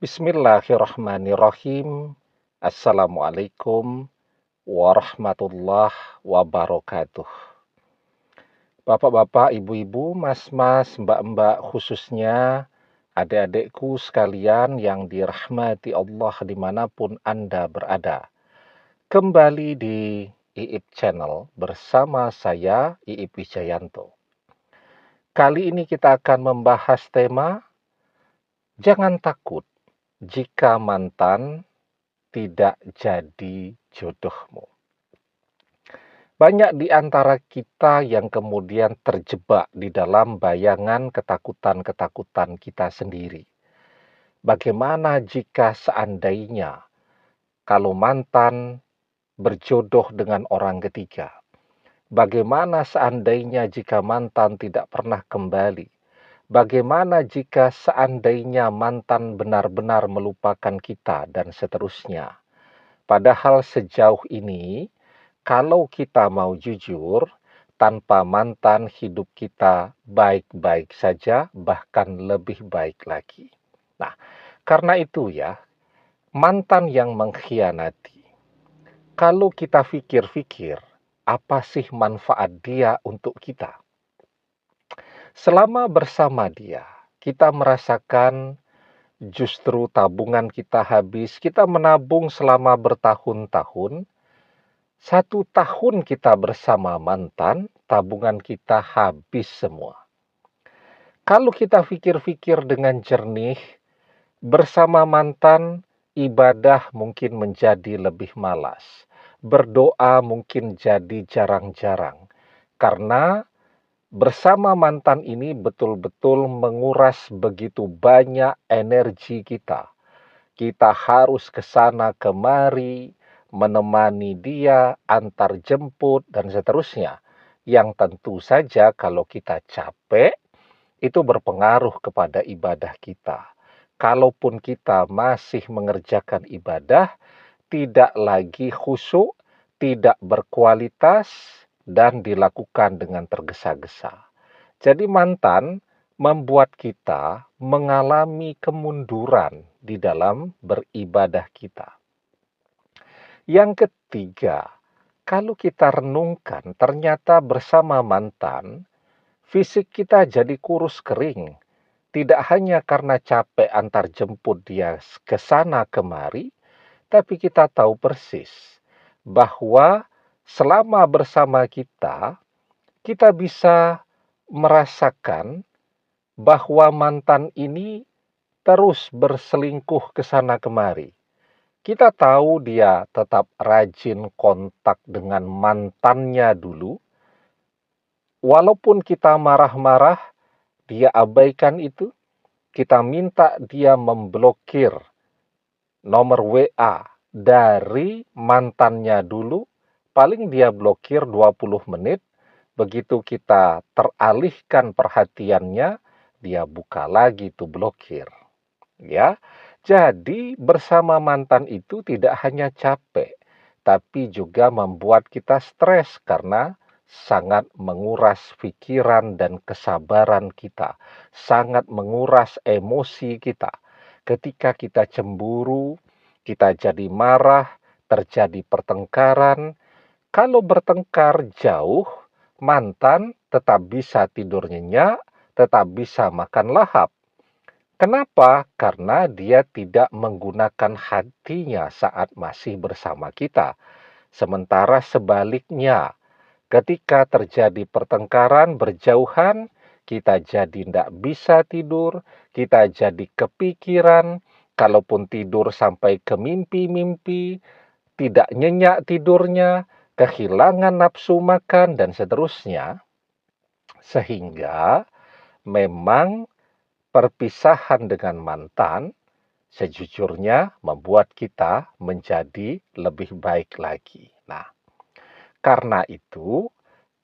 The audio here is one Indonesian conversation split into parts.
Bismillahirrahmanirrahim. Assalamualaikum warahmatullahi wabarakatuh. Bapak-bapak, ibu-ibu, mas-mas, mbak-mbak, khususnya adik-adikku sekalian yang dirahmati Allah dimanapun Anda berada. Kembali di IIP Channel bersama saya, IIP Wijayanto. Kali ini kita akan membahas tema Jangan takut jika mantan tidak jadi jodohmu. Banyak di antara kita yang kemudian terjebak di dalam bayangan ketakutan-ketakutan kita sendiri. Bagaimana jika seandainya kalau mantan berjodoh dengan orang ketiga? Bagaimana seandainya jika mantan tidak pernah kembali? Bagaimana jika seandainya mantan benar-benar melupakan kita dan seterusnya? Padahal sejauh ini, kalau kita mau jujur, tanpa mantan hidup kita baik-baik saja, bahkan lebih baik lagi. Nah, karena itu ya, mantan yang mengkhianati. Kalau kita pikir-pikir, apa sih manfaat dia untuk kita? Selama bersama dia, kita merasakan justru tabungan kita habis, kita menabung selama bertahun-tahun. 1 tahun kita bersama mantan, tabungan kita habis semua. Kalau kita pikir-pikir dengan jernih, bersama mantan, ibadah mungkin menjadi lebih malas. Berdoa mungkin jadi jarang-jarang. Karena bersama mantan ini betul-betul menguras begitu banyak energi kita. Kita harus ke sana kemari, menemani dia, antar jemput, dan seterusnya. Yang tentu saja kalau kita capek, itu berpengaruh kepada ibadah kita. Kalaupun kita masih mengerjakan ibadah, tidak lagi khusyuk, tidak berkualitas, dan dilakukan dengan tergesa-gesa. Jadi mantan membuat kita mengalami kemunduran di dalam beribadah kita. Yang ketiga, kalau kita renungkan, ternyata bersama mantan, fisik kita jadi kurus kering. Tidak hanya karena capek antar jemput dia ke sana kemari, tapi kita tahu persis bahwa selama bersama kita, kita bisa merasakan bahwa mantan ini terus berselingkuh ke sana kemari. Kita tahu dia tetap rajin kontak dengan mantannya dulu. Walaupun kita marah-marah, dia abaikan itu. Kita minta dia memblokir nomor WA dari mantannya dulu. Paling dia blokir 20 menit. Begitu kita teralihkan perhatiannya, dia buka lagi tuh blokir. Ya. Jadi bersama mantan itu tidak hanya capek, tapi juga membuat kita stres karena sangat menguras pikiran dan kesabaran kita, sangat menguras emosi kita. Ketika kita cemburu, kita jadi marah, terjadi pertengkaran. Kalau bertengkar jauh, mantan tetap bisa tidur nyenyak, tetap bisa makan lahap. Kenapa? Karena dia tidak menggunakan hatinya saat masih bersama kita. Sementara sebaliknya, ketika terjadi pertengkaran berjauhan, kita jadi tidak bisa tidur, kita jadi kepikiran, kalaupun tidur sampai ke mimpi-mimpi, tidak nyenyak tidurnya, kehilangan nafsu makan, dan seterusnya. Sehingga memang perpisahan dengan mantan sejujurnya membuat kita menjadi lebih baik lagi. Nah, karena itu,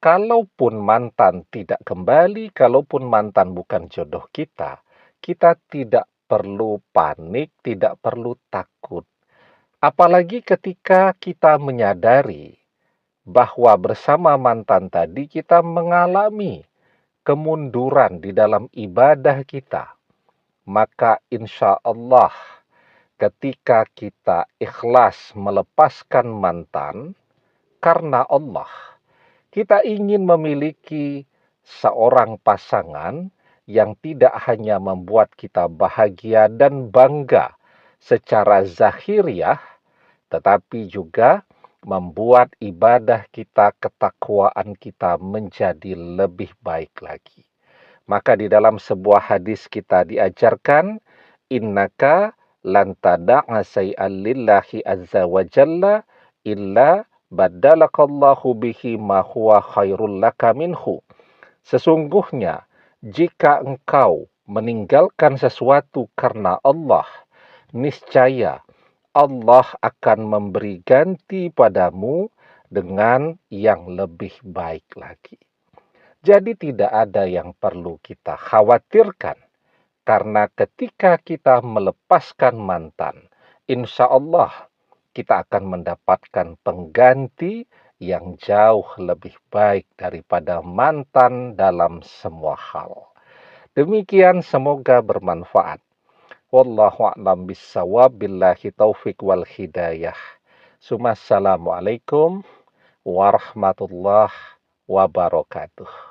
kalaupun mantan tidak kembali, kalaupun mantan bukan jodoh kita, kita tidak perlu panik, tidak perlu takut. Apalagi ketika kita menyadari bahwa bersama mantan tadi kita mengalami kemunduran di dalam ibadah kita, maka insya Allah ketika kita ikhlas melepaskan mantan karena Allah, kita ingin memiliki seorang pasangan yang tidak hanya membuat kita bahagia dan bangga secara zahiriah, tetapi juga membuat ibadah kita, ketakwaan kita menjadi lebih baik lagi. Maka di dalam sebuah hadis kita diajarkan, innaka lan tada'a syai'an lillahi azza wa jalla illa badalakallahu bihi ma huwa khairul laka minhu. Sesungguhnya jika engkau meninggalkan sesuatu karena Allah, niscaya Allah akan memberi ganti padamu dengan yang lebih baik lagi. Jadi tidak ada yang perlu kita khawatirkan, karena ketika kita melepaskan mantan, insya Allah kita akan mendapatkan pengganti yang jauh lebih baik daripada mantan dalam semua hal. Demikian, semoga bermanfaat. Wallahu a'lam bissawab, billahi taufik wal hidayah. Assalamualaikum warahmatullahi wabarakatuh.